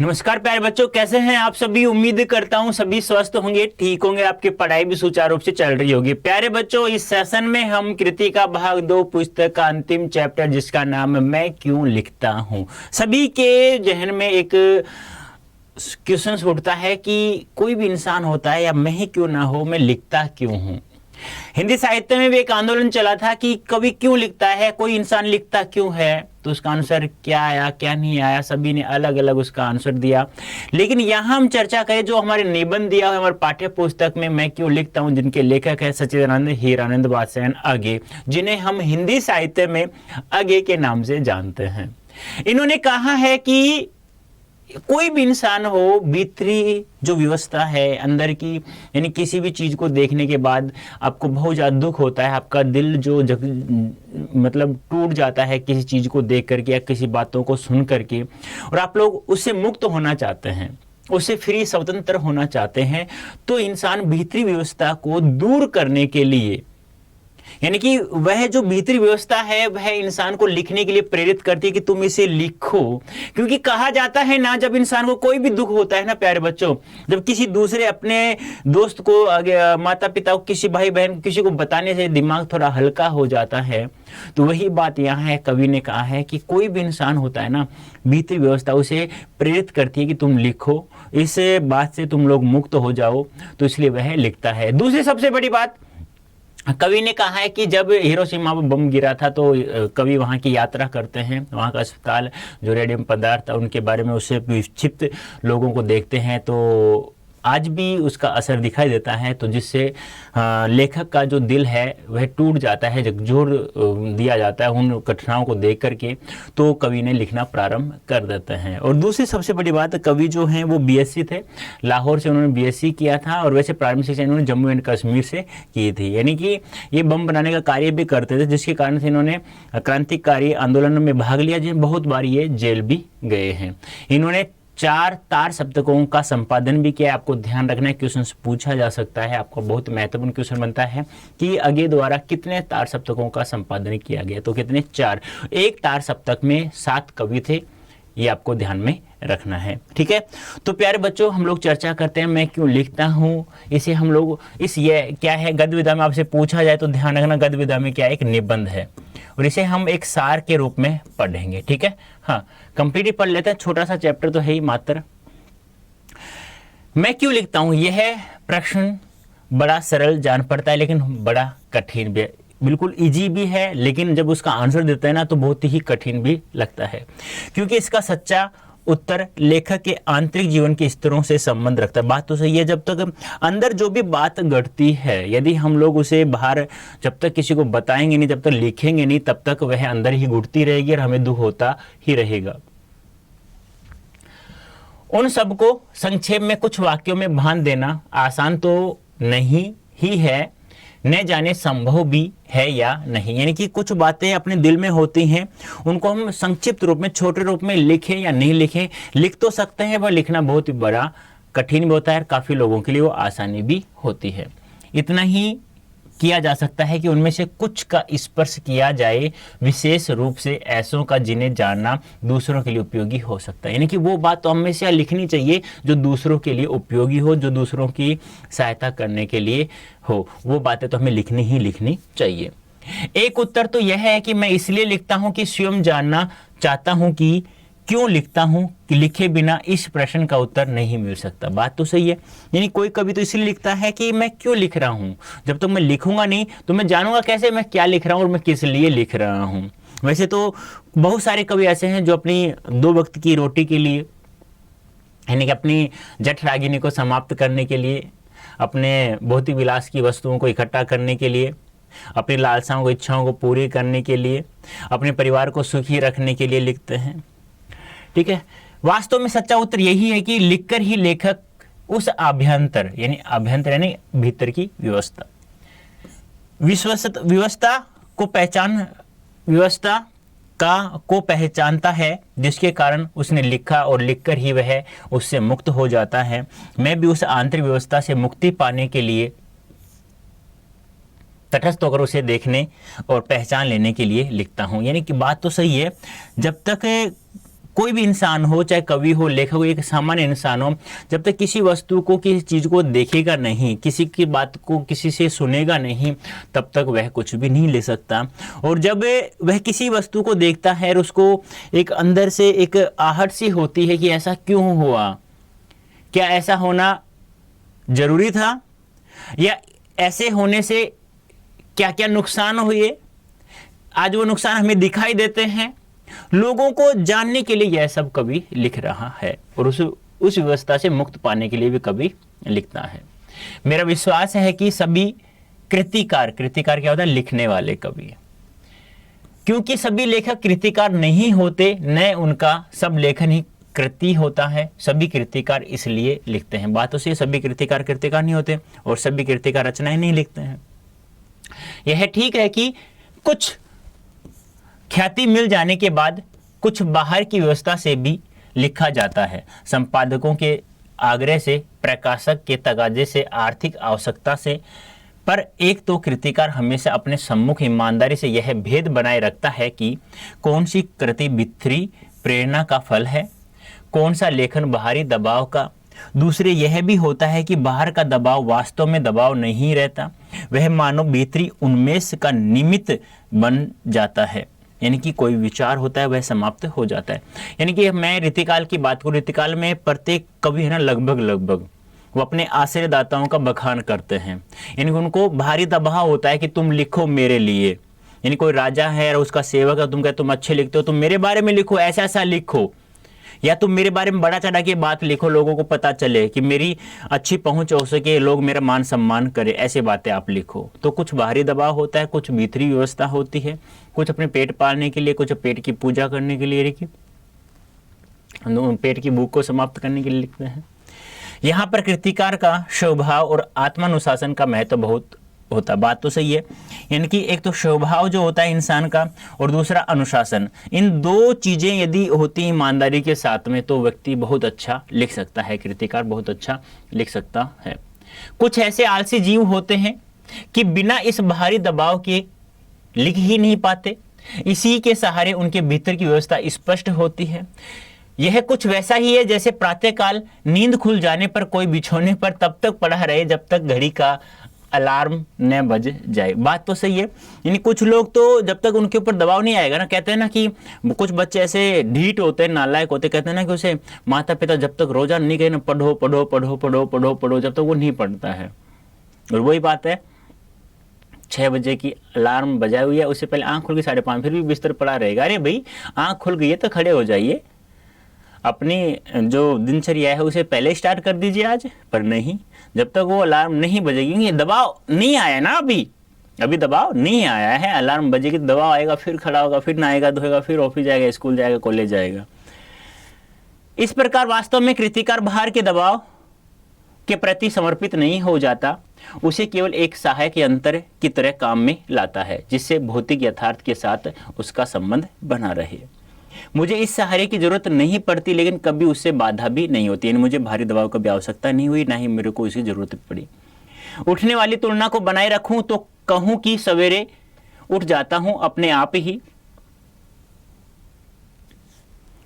नमस्कार प्यारे बच्चों, कैसे हैं आप सभी। उम्मीद करता हूं सभी स्वस्थ होंगे, ठीक होंगे, आपकी पढ़ाई भी सुचारू रूप से चल रही होगी। प्यारे बच्चों, इस सेशन में हम कृतिका भाग 2 पुस्तक का अंतिम चैप्टर जिसका नाम है मैं क्यों लिखता हूं। सभी के जहन में एक क्वेश्चन उठता है कि कोई भी इंसान होता है या मैं ही क्यों ना हो, मैं लिखता क्यों हूं। हिंदी साहित्य में भी एक आंदोलन चला था कि कवि क्यों लिखता है, कोई इंसान लिखता क्यों है। तो उसका आंसर क्या आया, क्या नहीं आया, सभी ने अलग अलग उसका आंसर दिया। लेकिन यहां हम चर्चा करें जो हमारे निबंध दिया हुआ हमारे पाठ्य पुस्तक में मैं क्यों लिखता हूं, जिनके लेखक है सच्चिदानंद हीरानंद वात्स्यायन अगे, जिन्हें हम हिंदी साहित्य में अगे के नाम से जानते हैं। इन्होंने कहा है कि कोई भी इंसान हो, भीतरी जो व्यवस्था है अंदर की, यानी किसी भी चीज को देखने के बाद आपको बहुत ज्यादा दुख होता है, आपका दिल जो मतलब टूट जाता है किसी चीज को देख करके या किसी बातों को सुन करके, और आप लोग उससे मुक्त होना चाहते हैं, उससे फ्री स्वतंत्र होना चाहते हैं, तो इंसान भीतरी व्यवस्था को दूर करने के लिए, यानी कि वह जो भीतरी व्यवस्था है वह इंसान को लिखने के लिए प्रेरित करती है कि तुम इसे लिखो। क्योंकि कहा जाता है ना, जब इंसान को कोई भी दुख होता है ना प्यारे बच्चों, जब किसी दूसरे अपने दोस्त को, माता पिता को, किसी भाई बहन को, किसी को बताने से दिमाग थोड़ा हल्का हो जाता है। तो वही बात यहाँ है, कवि ने कहा है कि कोई भी इंसान होता है ना, भीतरी व्यवस्था उसे प्रेरित करती है कि तुम लिखो, इस बात से तुम लोग मुक्त हो जाओ, तो इसलिए वह लिखता है। दूसरी सबसे बड़ी बात, कवि ने कहा है कि जब हिरोशिमा पर बम गिरा था तो कवि वहाँ की यात्रा करते हैं, वहाँ का अस्पताल जो रेडियम पदार्थ था उनके बारे में उससे विक्षिप्त लोगों को देखते हैं, तो आज भी उसका असर दिखाई देता है। तो जिससे लेखक का जो दिल है वह टूट जाता है, झकझोर दिया जाता है उन घटनाओं को देख करके, तो कवि ने लिखना प्रारंभ कर देते हैं। और दूसरी सबसे बड़ी बात, कवि जो हैं वो बीएससी थे, लाहौर से उन्होंने बीएससी किया था, और वैसे प्रारंभिक शिक्षा इन्होंने जम्मू एंड कश्मीर से की थी, यानी कि ये बम बनाने का कार्य भी करते थे, जिसके कारण से इन्होंने क्रांतिकारी आंदोलन में भाग लिया, जिसमें बहुत बार ये जेल भी गए हैं। इन्होंने 4 तार सप्तकों का संपादन भी किया। आपको ध्यान रखना है, क्वेश्चन पूछा जा सकता है, आपको बहुत महत्वपूर्ण क्वेश्चन बनता है कि अगे द्वारा कितने तार सप्तकों का संपादन किया गया, तो कितने, 4। एक तार सप्तक में 7 कवि थे, ये आपको ध्यान में रखना है, ठीक है। तो प्यारे बच्चों, हम लोग चर्चा करते हैं मैं क्यों लिखता हूँ। इसे हम लोग ये क्या है, गद्य विधा में आपसे पूछा जाए तो ध्यान रखना, गद्य विधा में क्या है, एक निबंध है, और इसे हम एक सार के रूप में पढ़ेंगे, ठीक है। हाँ, कंप्लीट ही पढ़ लेते हैं, छोटा सा चैप्टर तो है ही मात्र। मैं क्यों लिखता हूं, यह प्रश्न बड़ा सरल जान पड़ता है लेकिन बड़ा कठिन भी है। बिल्कुल इजी भी है, लेकिन जब उसका आंसर देते हैं ना तो बहुत ही कठिन भी लगता है, क्योंकि इसका सच्चा उत्तर लेखक के आंतरिक जीवन के स्तरों से संबंध रखता है। बात तो सही है, जब तक अंदर जो भी बात घटती है, यदि हम लोग उसे बाहर जब तक किसी को बताएंगे नहीं, जब तक लिखेंगे नहीं, तब तक वह अंदर ही घुटती रहेगी और हमें दुख होता ही रहेगा। उन सबको संक्षेप में कुछ वाक्यों में बांध देना आसान तो नहीं ही है, न जाने संभव भी है या नहीं। यानी कि कुछ बातें अपने दिल में होती हैं, उनको हम संक्षिप्त रूप में, छोटे रूप में लिखें या नहीं लिखें, लिख तो सकते हैं, पर लिखना बहुत ही बड़ा कठिन भी होता है, काफ़ी लोगों के लिए वो आसानी भी होती है। इतना ही किया जा सकता है कि उनमें से कुछ का स्पर्श किया जाए, विशेष रूप से ऐसों का जिन्हें जानना दूसरों के लिए उपयोगी हो सकता है। यानी कि वो बात तो हमेशा लिखनी चाहिए जो दूसरों के लिए उपयोगी हो, जो दूसरों की सहायता करने के लिए हो, वो बातें तो हमें लिखनी ही लिखनी चाहिए। एक उत्तर तो यह है कि मैं इसलिए लिखता हूं कि स्वयं जानना चाहता हूं कि क्यों लिखता हूं, कि लिखे बिना इस प्रश्न का उत्तर नहीं मिल सकता। बात तो सही है, यानी कोई कवि तो इसलिए लिखता है कि मैं क्यों लिख रहा हूं, जब तक मैं लिखूंगा नहीं तो मैं जानूंगा कैसे मैं क्या लिख रहा हूं और मैं किस लिए लिख रहा हूं। वैसे तो बहुत सारे कवि ऐसे हैं जो अपनी 2 वक्त की रोटी के लिए, यानी कि अपनी जठराग्नि को समाप्त करने के लिए, अपने भौतिक विलास की वस्तुओं को इकट्ठा करने के लिए, अपनी लालसाओं को, इच्छाओं को पूरी करने के लिए, अपने परिवार को सुखी रखने के लिए लिखते हैं, ठीक है। वास्तव में सच्चा उत्तर यही है कि लिखकर ही लेखक उस आभ्यंतर यानी भीतर की व्यवस्था को पहचानता है, जिसके कारण उसने लिखा, और लिखकर ही वह उससे मुक्त हो जाता है। मैं भी उस आंतरिक व्यवस्था से मुक्ति पाने के लिए तटस्थ होकर उसे देखने और पहचान लेने के लिए लिखता हूं। यानी कि बात तो सही है, जब तक कोई भी इंसान हो, चाहे कवि हो, लेखक हो, एक सामान्य इंसान हो, जब तक किसी वस्तु को, किसी चीज को देखेगा नहीं, किसी की बात को किसी से सुनेगा नहीं, तब तक वह कुछ भी नहीं ले सकता। और जब वह किसी वस्तु को देखता है और उसको एक अंदर से एक आहट सी होती है कि ऐसा क्यों हुआ, क्या ऐसा होना जरूरी था, या ऐसे होने से क्या क्या नुकसान हुए, आज वो नुकसान हमें दिखाई देते हैं। लोगों को जानने के लिए यह सब कवि लिख रहा है और उस व्यवस्था से मुक्त पाने के लिए भी कवि लिखता है। मेरा विश्वास है कि सभी कृतिकार क्या होता है, लिखने वाले कवि, क्योंकि सभी लेखक कृतिकार नहीं होते, न उनका सब लेखन ही कृति होता है। सभी कृतिकार इसलिए लिखते हैं। बात तो सही, सभी कृतिकार नहीं होते और सभी कृतिकार रचनाएं नहीं लिखते हैं। यह ठीक है कि कुछ ख्याति मिल जाने के बाद कुछ बाहर की व्यवस्था से भी लिखा जाता है, संपादकों के आग्रह से, प्रकाशक के तगाजे से, आर्थिक आवश्यकता से। पर एक तो कृतिकार हमेशा अपने सम्मुख ईमानदारी से यह भेद बनाए रखता है कि कौन सी कृति भीतरी प्रेरणा का फल है, कौन सा लेखन बाहरी दबाव का। दूसरे यह भी होता है कि बाहर का दबाव वास्तव में दबाव नहीं रहता, वह मानव भीतरी उन्मेष का निमित्त बन जाता है। यानी कि कोई विचार होता है वह समाप्त हो जाता है। यानी कि मैं रीतिकाल की बात करूँ, रीतिकाल में प्रत्येक कवि है ना, लगभग वो अपने आश्रयदाताओं का बखान करते हैं। यानी कि उनको भारी दबाव होता है कि तुम लिखो मेरे लिए। यानी कोई राजा है और उसका सेवक है, तुम कहते तुम अच्छे लिखते हो, तुम मेरे बारे में लिखो, ऐसा ऐसा लिखो, या तुम मेरे बारे में बड़ा चढ़ा के बात लिखो, लोगों को पता चले कि मेरी अच्छी पहुंच हो सके, लोग मेरा मान सम्मान करें, ऐसे बातें आप लिखो। तो कुछ बाहरी दबाव होता है, कुछ भीतरी व्यवस्था होती है, कुछ अपने पेट पालने के लिए, कुछ पेट की पूजा करने के लिए, पेट की भूख को समाप्त करने के लिए लिखते हैं। यहाँ पर कृतिकार का स्वभाव और आत्मानुशासन का महत्व बहुत होता। बात तो सही है, यानी कि एक तो स्वभाव जो होता है इंसान का और दूसरा अनुशासन। इन दो चीजें यदि होती ईमानदारी के साथ में तो व्यक्ति बहुत अच्छा लिख सकता है, कृतिकार बहुत अच्छा लिख सकता है। कुछ ऐसे आलसी जीव होते हैं कि बिना इस बाहरी दबाव के लिख ही नहीं पाते, इसी के सहारे उनके भीतर की व्यवस्था स्पष्ट होती है। यह कुछ वैसा ही है जैसे प्रातःकाल नींद खुल जाने पर कोई बिछोने पर तब तक पड़ा रहे जब तक घड़ी का अलार्म न बज जाए। बात तो सही है, यानी कुछ लोग तो जब तक उनके ऊपर दबाव नहीं आएगा ना, कहते हैं ना कि कुछ बच्चे ऐसे ढीठ होते हैं, नालायक होते, कहते हैं ना कि उसे माता पिता जब तक रोजाना नहीं कहे ना पढ़ो पढ़ो पढ़ो पढ़ो पढ़ो पढ़ो, जब तक वो नहीं पढ़ता है। और वही बात है, 6 बजे की अलार्म बजाई हुई है, उससे पहले आंख खुल गई 5:30, फिर भी बिस्तर पड़ा रहेगा। अरे भाई आंख खुल गई है तो खड़े हो जाइए, अपनी जो दिनचर्या है उसे पहले स्टार्ट कर दीजिए आज। पर नहीं, जब तक वो अलार्म नहीं बजेगी, ये दबाव नहीं आया ना, अभी दबाव नहीं आया है। अलार्म बजेगी तो दबाव आएगा, फिर खड़ा होगा, फिर नहाएगा धोएगा, फिर ऑफिस जाएगा, स्कूल जाएगा, कॉलेज जाएगा। इस प्रकार वास्तव में कृतिकार बाहर के दबाव के प्रति समर्पित नहीं हो जाता, उसे केवल एक सहायक यंत्र की तरह काम में लाता है, जिससे भौतिक यथार्थ के साथ उसका संबंध बना रहे। मुझे इस सहारे की जरूरत नहीं पड़ती, लेकिन कभी उससे बाधा भी नहीं होती। यानी मुझे भारी दबाव की आवश्यकता नहीं हुई, ना ही मेरे को इसकी जरूरत पड़ी। उठने वाली तुलना को बनाए रखूं तो कहूं कि सवेरे उठ जाता हूं अपने आप ही।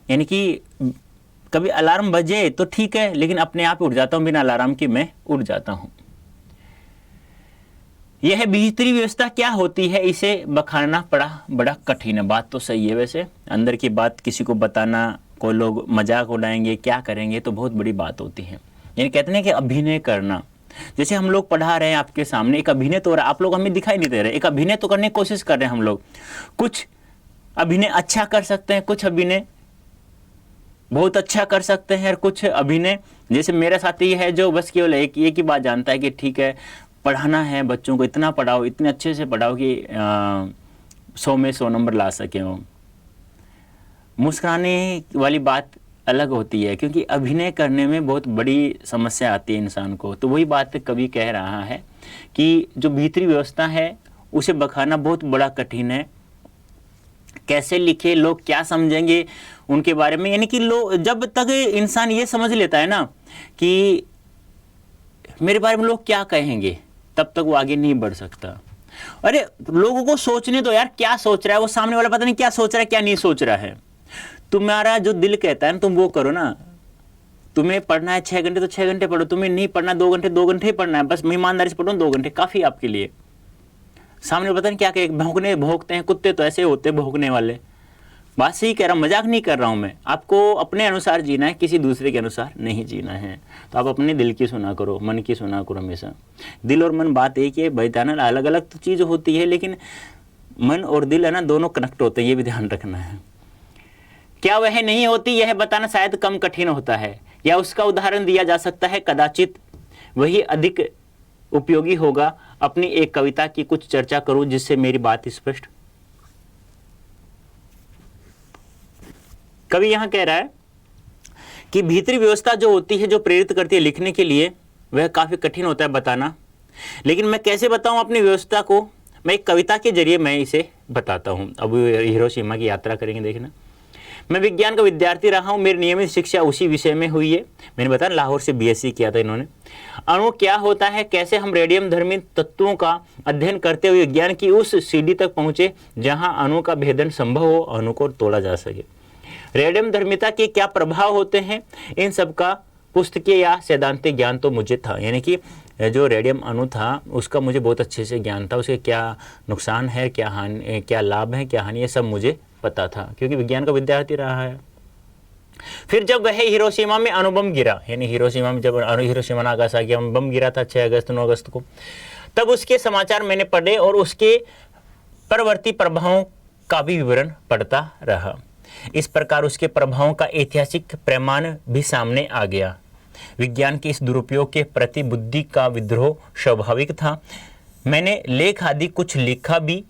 यानी कि कभी अलार्म बजे तो ठीक है, लेकिन अपने आप उठ जाता हूं, बिना अलार्म के मैं उठ जाता हूं। यह भीतरी व्यवस्था क्या होती है, इसे बखानना बड़ा कठिन है। बात तो सही है, वैसे अंदर की बात किसी को बताना, कोई लोग मजाक उड़ाएंगे, क्या करेंगे, तो बहुत बड़ी बात होती है। यानी कहते हैं कि अभिनय करना, जैसे हम लोग पढ़ा रहे हैं आपके सामने, एक अभिनय तो हो रहा है, आप लोग हमें दिखाई नहीं दे रहे, एक अभिनय तो करने की कोशिश कर रहे हैं हम लोग। कुछ अभिनय अच्छा कर सकते हैं, कुछ अभिनय बहुत अच्छा कर सकते हैं, और कुछ अभिनय जैसे मेरा साथी है जो बस केवल एक ही बात जानता है कि ठीक है पढ़ाना है बच्चों को, इतना पढ़ाओ, इतने अच्छे से पढ़ाओ कि 100 में 100 नंबर ला सके हो। मुस्कुराने वाली बात अलग होती है, क्योंकि अभिनय करने में बहुत बड़ी समस्या आती है इंसान को। तो वही बात कवि कह रहा है कि जो भीतरी व्यवस्था है उसे बखाना बहुत बड़ा कठिन है। कैसे लिखे, लोग क्या समझेंगे उनके बारे में। यानी कि लोग, जब तक इंसान ये समझ लेता है ना कि मेरे बारे में लोग क्या कहेंगे, तब तक वो आगे नहीं बढ़ सकता। अरे लोगों को सोचने दो यार, क्या सोच रहा है वो सामने वाला, पता नहीं क्या सोच रहा है क्या नहीं सोच रहा है। तुम्हारा जो दिल कहता है ना तुम वो करो ना। तुम्हें पढ़ना है 6 घंटे तो 6 घंटे पढ़ो, तुम्हें नहीं पढ़ना 2 घंटे 2 घंटे ही पढ़ना है, बस ईमानदारी से पढ़ो, 2 घंटे काफ़ी आपके लिए। सामने पता नहीं क्या क्या भौंकने भौंकते हैं कुत्ते, तो ऐसे होते हैं भौंकने वाले। बात सही कह रहा हूँ, मजाक नहीं कर रहा हूँ मैं। आपको अपने अनुसार जीना है, किसी दूसरे के अनुसार नहीं जीना है। तो आप अपने दिल की सुना करो, मन की सुना करो हमेशा। दिल और मन बात एक ही है, बताना अलग अलग तो चीज़ होती है, लेकिन मन और दिल है ना, दोनों कनेक्ट होते हैं, ये भी ध्यान रखना है। क्या वह नहीं होती, यह बताना शायद कम कठिन होता है, या उसका उदाहरण दिया जा सकता है, कदाचित वही अधिक उपयोगी होगा। अपनी एक कविता की कुछ चर्चा करूं जिससे मेरी बात स्पष्ट। कवि यहां कह रहा है कि भीतरी व्यवस्था जो होती है, जो प्रेरित करती है लिखने के लिए, वह काफी कठिन होता है बताना। लेकिन मैं कैसे बताऊं अपनी व्यवस्था को, मैं एक कविता के जरिए मैं इसे बताता हूं। अब हिरोशिमा की यात्रा करेंगे, देखना। मैं विज्ञान का विद्यार्थी रहा हूँ, मेरी नियमित शिक्षा उसी विषय में हुई है। मैंने बताया लाहौर से बीएससी किया था इन्होंने। अणु क्या होता है, कैसे हम रेडियम धर्मी तत्वों का अध्ययन करते हुए विज्ञान की उस सीढ़ी तक पहुंचे जहां अणु का भेदन संभव हो, अणु को तोड़ा जा सके। रेडियम धर्मिता के क्या प्रभाव होते हैं, इन सब का पुस्तकीय या सैद्धांतिक ज्ञान तो मुझे था। यानी कि जो रेडियम अणु था उसका मुझे बहुत अच्छे से ज्ञान था, उसके क्या नुकसान है, क्या हानि, क्या लाभ है, क्या हानि, ये सब मुझे पता था क्योंकि विज्ञान का विद्यार्थी रहा है। फिर जब वह हिरोशिमा में अणुबम गिरा, यानी हिरोशिमा में जब हिरोशिमा नागासाकी में बम गिरा था 6 अगस्त 9 अगस्त को, तब उसके समाचार मैंने पढ़े और उसके परवर्ती प्रभावों का भी विवरण पढ़ता रहा। इस प्रकार उसके प्रभावों का ऐतिहासिक प्रमाण भी सामने आ गया। विज्ञान के इस दुरुपयोग के प्रति बुद्धि का विद्रोह स्वाभाविक था। मैंने लेख आदि कुछ लिखा भी,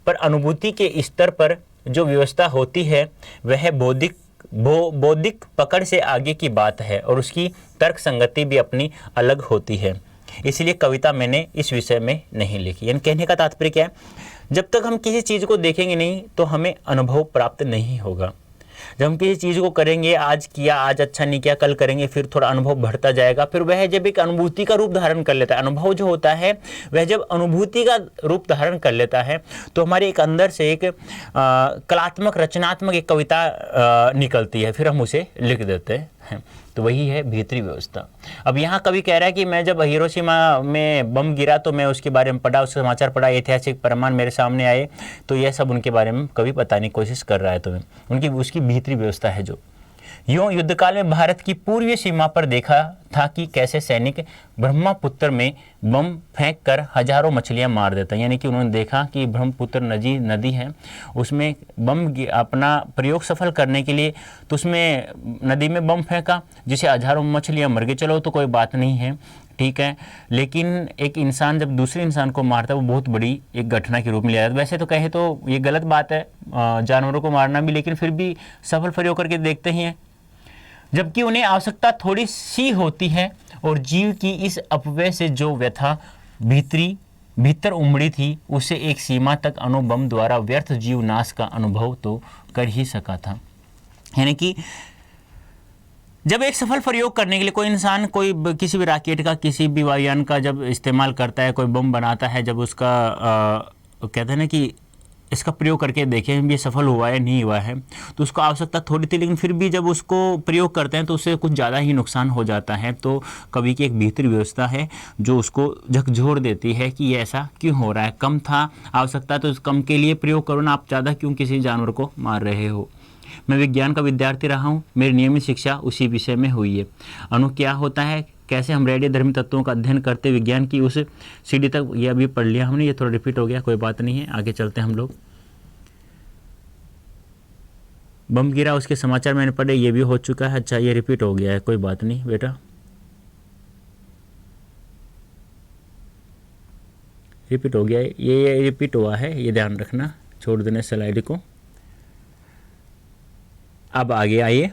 पर अनुभूति के स्तर पर जो व्यवस्था होती है वह बौद्धिक पकड़ से आगे की बात है और उसकी तर्क संगति भी अपनी अलग होती है। इसलिए कविता मैंने इस विषय में नहीं लिखी। यानी कहने का तात्पर्य क्या है, जब तक हम किसी चीज़ को देखेंगे नहीं तो हमें अनुभव प्राप्त नहीं होगा। जब हम किसी चीज़ को करेंगे, आज किया, आज अच्छा नहीं किया, कल करेंगे, फिर थोड़ा अनुभव बढ़ता जाएगा, फिर वह जब एक अनुभूति का रूप धारण कर लेता है, अनुभव जो होता है वह जब अनुभूति का रूप धारण कर लेता है तो हमारे एक अंदर से एक कलात्मक रचनात्मक एक कविता निकलती है, फिर हम उसे लिख देते हैं। तो वही है भीतरी व्यवस्था। अब यहाँ कवि कह रहा है कि मैं जब हिरोशिमा में बम गिरा तो मैं उसके बारे में पढ़ा, उसके समाचार पढ़ा, ऐतिहासिक प्रमाण मेरे सामने आए, तो यह सब उनके बारे में कवि बताने की कोशिश कर रहा है तुम्हें। उसकी भीतरी व्यवस्था है जो यूं युद्धकाल में भारत की पूर्वीय सीमा पर देखा था कि कैसे सैनिक ब्रह्मपुत्र में बम फेंक कर हजारों मछलियां मार देता है। यानी कि उन्होंने देखा कि ब्रह्मपुत्र नदी है, उसमें बम अपना प्रयोग सफल करने के लिए तो उसमें नदी में बम फेंका जिससे हजारों मछलियां मर गई। चलो तो कोई बात नहीं है, ठीक है, लेकिन एक इंसान जब दूसरे इंसान को मारता है वो बहुत बड़ी एक घटना के रूप में लिया जाता है। वैसे तो कहे तो ये गलत बात है जानवरों को मारना भी, लेकिन फिर भी सफल प्रयोग करके देखते ही हैं। जबकि उन्हें आवश्यकता थोड़ी सी होती है और जीव की इस अपव्यय से जो व्यथा भीतर उमड़ी थी उसे एक सीमा तक अणुबम द्वारा व्यर्थ जीव नाश का अनुभव तो कर ही सका था। यानी कि जब एक सफल प्रयोग करने के लिए कोई इंसान कोई किसी भी रॉकेट का, किसी भी वायुयान का जब इस्तेमाल करता है, कोई बम बनाता है, जब उसका कहते हैं ना कि इसका प्रयोग करके देखें ये सफल हुआ है नहीं हुआ है, तो उसको आवश्यकता थोड़ी थी, लेकिन फिर भी जब उसको प्रयोग करते हैं तो उससे कुछ ज़्यादा ही नुकसान हो जाता है। तो कवि की एक भीतरी व्यवस्था है जो उसको झकझोर देती है कि ये ऐसा क्यों हो रहा है, कम था आवश्यकता तो कम के लिए प्रयोग करो ना, आप ज़्यादा क्यों किसी जानवर को मार रहे हो। मैं विज्ञान का विद्यार्थी रहा हूँ, मेरी नियमित शिक्षा उसी विषय में हुई है। अणु क्या होता है, कैसे हम रेडियो धर्मी तत्वों का अध्ययन करते विज्ञान की उस सीढ़ी तक, ये अभी पढ़ लिया हमने, ये थोड़ा रिपीट हो गया, कोई बात नहीं है, आगे चलते हैं हम लोग। बम गिरा उसके समाचार मैंने पढ़े, ये भी हो चुका है, अच्छा ये रिपीट हो गया है, कोई बात नहीं बेटा, रिपीट हो गया है, ये रिपीट हुआ है, ये ध्यान रखना, छोड़ देना स्लाइड को। अब आगे आइए,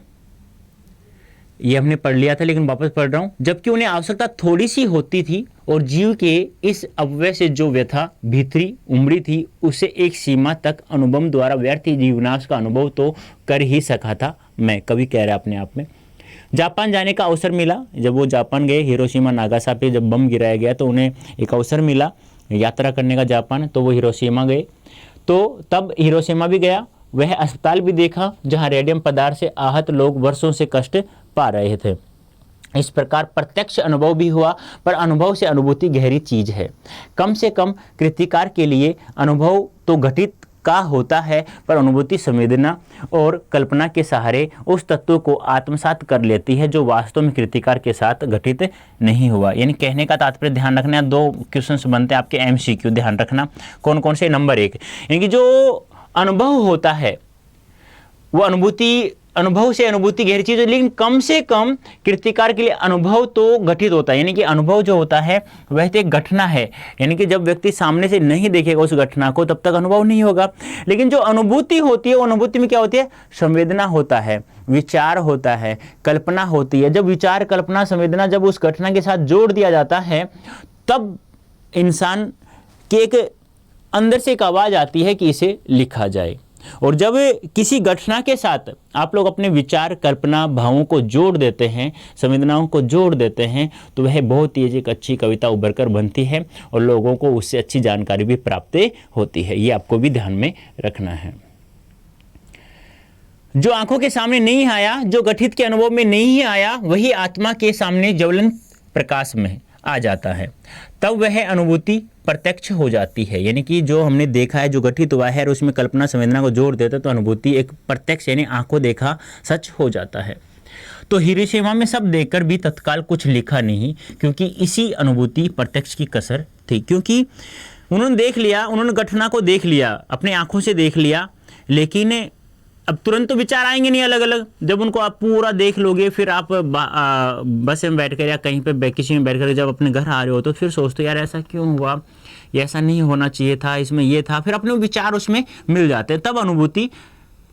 ये हमने पढ़ लिया था लेकिन वापस पढ़ रहा हूं। जबकि उन्हें आवश्यकता थोड़ी सी होती थी और जीव के इस अपव्यय से जो व्यथा भीतरी उमड़ी थी उसे एक सीमा तक अनुभव द्वारा व्यर्थ जीवनाश का अनुभव तो कर ही सका था मैं, कवि कह रहा है अपने आप में। जापान जाने का अवसर मिला, जब वो जापान गए, हिरोशिमा नागासाकी जब बम गिराया गया तो उन्हें एक अवसर मिला यात्रा करने का जापान, तो वो हिरोशिमा गए, तो तब हिरोशिमा भी गया वह अस्पताल भी देखा जहां रेडियम पदार्थ से आहत लोग वर्षों से कष्ट पा रहे थे। इस प्रकार प्रत्यक्ष अनुभव भी हुआ, पर अनुभव से अनुभूति गहरी चीज है। कम से कम कृतिकार के लिए अनुभव तो घटित का होता है, पर अनुभूति संवेदना और कल्पना के सहारे उस तत्व को आत्मसात कर लेती है जो वास्तव में कृतिकार के साथ घटित नहीं हुआ। यानी कहने का तात्पर्य ध्यान रखना, 2 क्वेश्चंस बनते हैं आपके MCQ, ध्यान रखना कौन कौन से। नंबर 1, यानी कि जो अनुभव होता है वो अनुभव से अनुभूति गहरी चीज है, लेकिन कम से कम कृतिकार के लिए अनुभव तो घटित होता है। यानी कि अनुभव जो होता है वह तो एक घटना है, यानी कि जब व्यक्ति सामने से नहीं देखेगा उस घटना को तब तक अनुभव नहीं होगा। लेकिन जो अनुभूति होती है वो अनुभूति में क्या होती है, संवेदना होता है, विचार होता है, कल्पना होती है। जब विचार, कल्पना, संवेदना जब उस घटना के साथ जोड़ दिया जाता है तब इंसान के एक अंदर से एक आवाज आती है कि इसे लिखा जाए। और जब किसी घटना के साथ आप लोग अपने विचार, कल्पना, भावों को जोड़ देते हैं, संवेदनाओं को जोड़ देते हैं, तो वह बहुत ही एक अच्छी कविता उभर कर बनती है और लोगों को उससे अच्छी जानकारी भी प्राप्त होती है। ये आपको भी ध्यान में रखना है। जो आंखों के सामने नहीं आया, जो गठित के अनुभव में नहीं आया, वही आत्मा के सामने ज्वलंत प्रकाश में आ जाता है। तब वह अनुभूति प्रत्यक्ष हो जाती है। यानी कि जो हमने देखा है, जो गठित हुआ है और उसमें कल्पना, संवेदना को जोड़ देते तो अनुभूति एक प्रत्यक्ष यानी आंखों देखा सच हो जाता है। तो हिरोशिमा में सब देखकर भी तत्काल कुछ लिखा नहीं, क्योंकि इसी अनुभूति प्रत्यक्ष की कसर थी। क्योंकि उन्होंने देख लिया, उन्होंने घटना को देख लिया, अपने आंखों से देख लिया, लेकिन अब तुरंत तो विचार आएंगे नहीं अलग अलग। जब उनको आप पूरा देख लोगे, फिर आप बस में बैठकर या कहीं पे किसी में बैठकर जब अपने घर आ रहे हो तो फिर सोचते यार ऐसा क्यों हुआ, ये ऐसा नहीं होना चाहिए था, इसमें ये था, फिर अपने विचार उसमें मिल जाते हैं, तब अनुभूति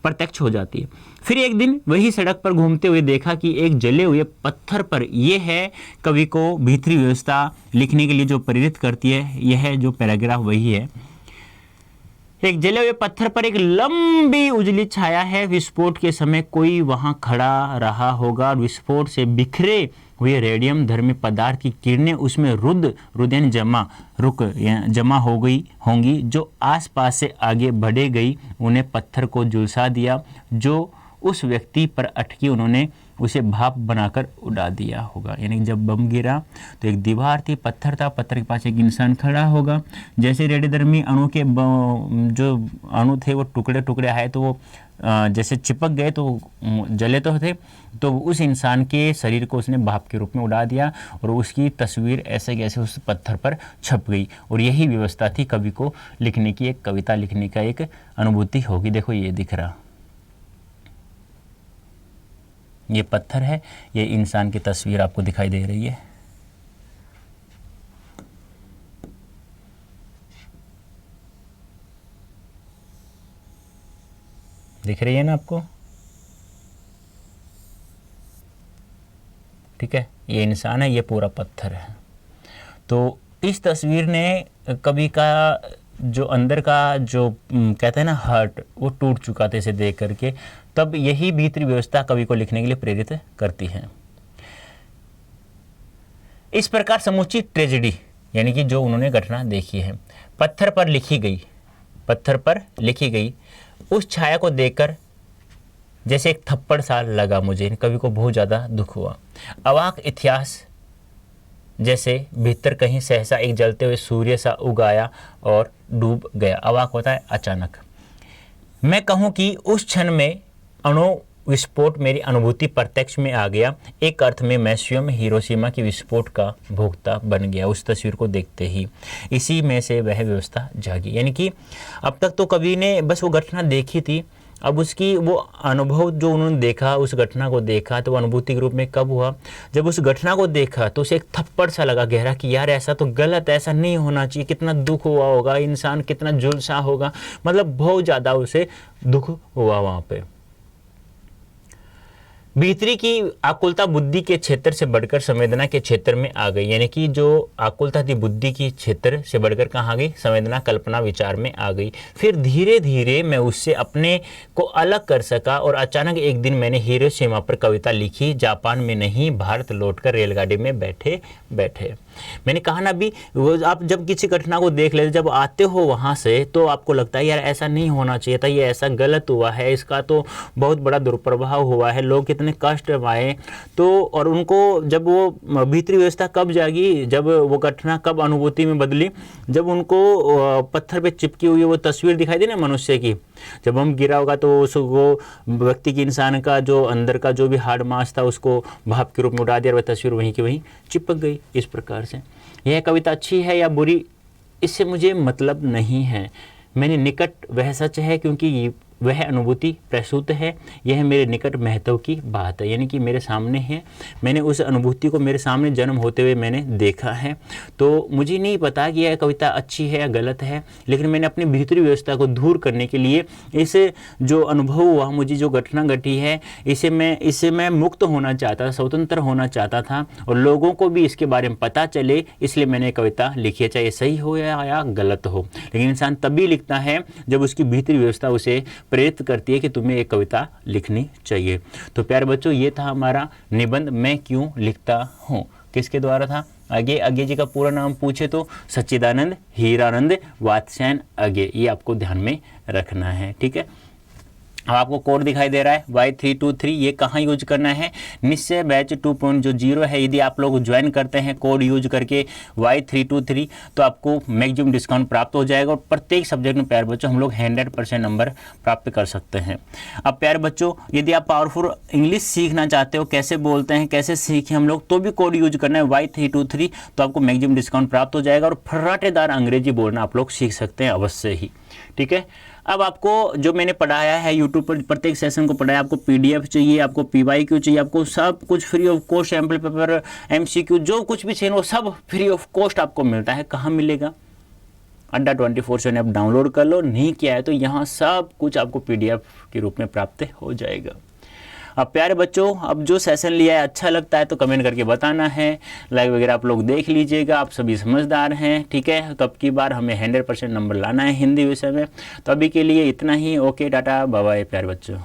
प्रत्यक्ष हो जाती है। फिर एक दिन वही सड़क पर घूमते हुए देखा कि एक जले हुए पत्थर पर, यह है कवि को भीतरी व्यवस्था लिखने के लिए जो प्रेरित करती है, यह जो पैराग्राफ वही है। एक जले हुए पत्थर पर एक लंबी उजली छाया है। विस्फोट के समय कोई वहां खड़ा रहा होगा और विस्फोट से बिखरे हुए रेडियम धर्मी पदार्थ की किरणें उसमें रुद यानी जमा हो गई होंगी, जो आसपास से आगे बढ़े गई, उन्हें पत्थर को झुलसा दिया। जो उस व्यक्ति पर अटकी उन्होंने उसे भाप बनाकर उड़ा दिया होगा। यानी जब बम गिरा तो एक दीवार थी, पत्थर था, पत्थर के पास एक इंसान खड़ा होगा। जैसे रेडियोधर्मी अणु के जो अणु थे वो टुकड़े टुकड़े आए तो वो जैसे चिपक गए तो जले तो थे, तो उस इंसान के शरीर को उसने भाप के रूप में उड़ा दिया और उसकी तस्वीर ऐसे कैसे उस पत्थर पर छप गई। और यही व्यवस्था थी कवि को लिखने की, एक कविता लिखने का एक अनुभूति होगी। देखो ये दिख रहा, ये पत्थर है, ये इंसान की तस्वीर आपको दिखाई दे रही है। दिख रही है ना आपको? ठीक है, ये इंसान है, ये पूरा पत्थर है। तो इस तस्वीर ने कवि का जो अंदर का जो कहते हैं ना हार्ट, वो टूट चुका था इसे देख करके। तब यही भीतरी व्यवस्था कवि को लिखने के लिए प्रेरित करती है। इस प्रकार समूची ट्रेजेडी यानी कि जो उन्होंने घटना देखी है पत्थर पर लिखी गई, उस छाया को देखकर जैसे एक थप्पड़ सा लगा मुझे। कवि को बहुत ज़्यादा दुख हुआ। अवाक इतिहास जैसे भीतर कहीं सहसा एक जलते हुए सूर्य सा उगाया और डूब गया। अवाक होता है अचानक। मैं कहूँ कि उस क्षण में अणु विस्फोट मेरी अनुभूति प्रत्यक्ष में आ गया। एक अर्थ में मैं स्वयं हिरोशिमा की विस्फोट का भोक्ता बन गया उस तस्वीर को देखते ही। इसी में से वह व्यवस्था जागी। यानी कि अब तक तो कवि ने बस वो घटना देखी थी, अब उसकी वो अनुभव जो उन्होंने देखा, उस घटना को देखा, तो वो अनुभूति के रूप में कब हुआ, जब उस घटना को देखा तो उसे एक थप्पड़ सा लगा गहरा कि यार ऐसा तो गलत, ऐसा नहीं होना चाहिए। कितना दुख हुआ होगा, इंसान कितना झुलसा होगा, मतलब बहुत ज़्यादा उसे दुख हुआ वहाँ पे। भीतरी की आकुलता बुद्धि के क्षेत्र से बढ़कर संवेदना के क्षेत्र में आ गई, यानी कि जो आकुलता थी बुद्धि की क्षेत्र से बढ़कर कहाँ आ गई, संवेदना कल्पना विचार में आ गई। फिर धीरे धीरे मैं उससे अपने को अलग कर सका और अचानक एक दिन मैंने हिरोशिमा पर कविता लिखी, जापान में नहीं भारत लौटकर रेलगाड़ी में बैठे बैठे। मैंने कहा ना अभी, वो आप जब किसी घटना को देख लेते, जब आते हो वहाँ से तो आपको लगता है यार ऐसा नहीं होना चाहिए था, ये ऐसा गलत हुआ है, इसका तो बहुत बड़ा दुष्प्रभाव हुआ है, लोग कितने कष्ट पाए। तो और उनको जब वो भीतरी व्यवस्था कब जागी, जब वो घटना कब अनुभूति में बदली, जब उनको पत्थर पे चिपकी हुई वो तस्वीर दिखाई दी ना मनुष्य की, जब हम गिरा होगा तो उसको व्यक्ति की, इंसान का जो अंदर का जो भी हार्ड मास था उसको भाप के रूप में उड़ा दिया और वह तस्वीर वहीं की वहीं चिपक गई। इस प्रकार से यह कविता अच्छी है या बुरी, इससे मुझे मतलब नहीं है। मैंने निकट वह सच है क्योंकि वह अनुभूति प्रस्तुत है, यह मेरे निकट महत्व की बात है, यानी कि मेरे सामने है, मैंने उस अनुभूति को मेरे सामने जन्म होते हुए मैंने देखा है। तो मुझे नहीं पता कि यह कविता अच्छी है या गलत है, लेकिन मैंने अपनी भीतरी व्यवस्था को दूर करने के लिए इस जो अनुभव हुआ, मुझे जो घटना घटी है, इससे मैं मुक्त होना चाहता था, स्वतंत्र होना चाहता था और लोगों को भी इसके बारे में पता चले, इसलिए मैंने कविता लिखी है, चाहे सही हो या गलत हो। लेकिन इंसान तभी लिखता है जब उसकी भीतरी व्यवस्था उसे प्रेरित करती है कि तुम्हें एक कविता लिखनी चाहिए। तो प्यारे बच्चों, ये था हमारा निबंध मैं क्यों लिखता हूँ, किसके द्वारा था। अगे जी का पूरा नाम पूछे तो सच्चिदानंद हीरानंद वात्स्यायन अगे, ये आपको ध्यान में रखना है, ठीक है। अब आपको कोड दिखाई दे रहा है Y323, ये कहाँ यूज करना है, निश्चय बैच 2.0 है। यदि आप लोग ज्वाइन करते हैं कोड यूज करके Y323 तो आपको मैक्सिमम डिस्काउंट प्राप्त हो जाएगा और प्रत्येक सब्जेक्ट में प्यारे बच्चों हम लोग 100% नंबर प्राप्त कर सकते हैं। अब प्यारे बच्चों, यदि आप पावरफुल इंग्लिश सीखना चाहते हो, कैसे बोलते हैं, कैसे सीखें हम लोग, तो भी कोड यूज करना है Y323, तो आपको मैक्सिमम डिस्काउंट प्राप्त हो जाएगा और फर्राटेदार अंग्रेजी बोलना आप लोग सीख सकते हैं अवश्य ही, ठीक है। अब आपको जो मैंने पढ़ाया है यूट्यूब पर, प्रत्येक सेशन को पढ़ाया, आपको PDF चाहिए, आपको PYQ चाहिए, आपको सब कुछ free of cost, sample paper, MCQ, जो कुछ भी चाहिए वो सब फ्री ऑफ कॉस्ट आपको मिलता है। कहाँ मिलेगा, अड्डा 24/7 ऐप डाउनलोड कर लो, नहीं किया है तो यहाँ सब कुछ आपको PDF के रूप में प्राप्त हो जाएगा। अब प्यारे बच्चों, अब जो सेशन लिया है अच्छा लगता है तो कमेंट करके बताना है, लाइक वगैरह आप लोग देख लीजिएगा, आप सभी समझदार हैं, ठीक है। तो अब की बार हमें 100% नंबर लाना है हिंदी विषय में। तो अभी के लिए इतना ही, ओके टाटा बाय बाय प्यारे बच्चों।